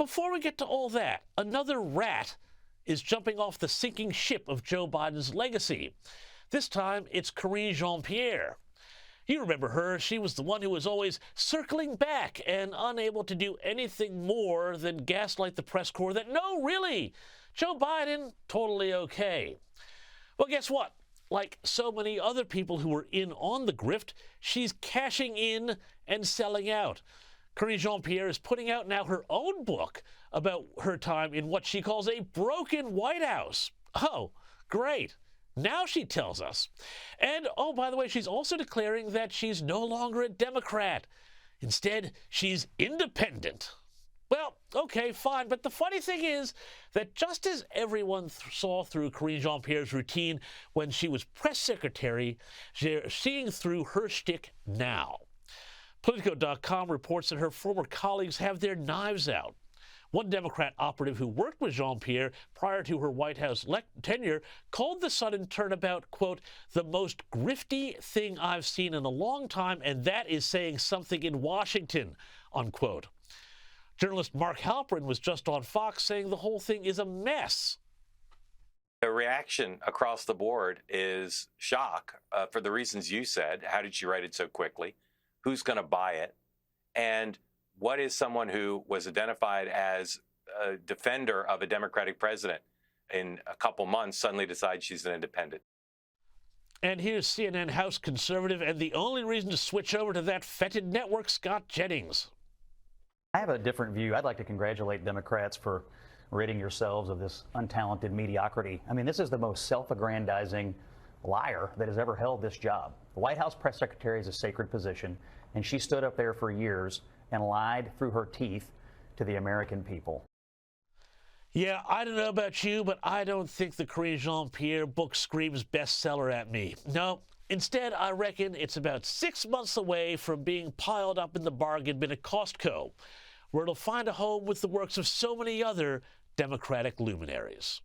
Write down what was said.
before we get to all that, another rat is jumping off the sinking ship of Joe Biden's legacy. This time, it's Karine Jean-Pierre. You remember her. She was the one who was always circling back and unable to do anything more than gaslight the press corps that, no, really, Joe Biden, totally okay. Well, guess what? Like so many other people who were in on the grift, she's cashing in and selling out. Karine Jean-Pierre is putting out now her own book about her time in what she calls a broken White House. Oh, great. Now she tells us. And, oh, by the way, she's also declaring that she's no longer a Democrat. Instead, she's independent. Well, okay, fine. But the funny thing is that just as everyone saw through Karine Jean-Pierre's routine when she was press secretary, they're seeing through her shtick now. Politico.com reports that her former colleagues have their knives out. One Democrat operative who worked with Jean-Pierre prior to her White House tenure called the sudden turnabout, quote, the most grifty thing I've seen in a long time, and that is saying something in Washington, unquote. Journalist Mark Halperin was just on Fox saying the whole thing is a mess. The reaction across the board is shock for the reasons you said. How did she write it so quickly? Who's going to buy it? And what is someone who was identified as a defender of a Democratic president in a couple months suddenly decides she's an independent? And here's CNN House conservative and the only reason to switch over to that fetid network, Scott Jennings. I have a different view. I'd like to congratulate Democrats for ridding yourselves of this untalented mediocrity. I mean, this is the most self-aggrandizing liar that has ever held this job. The White House press secretary is a sacred position, and she stood up there for years and lied through her teeth to the American people. Yeah, I don't know about you, but I don't think the Karine Jean-Pierre book screams bestseller at me. No, instead, I reckon it's about 6 months away from being piled up in the bargain bin at Costco, where it'll find a home with the works of so many other Democratic luminaries.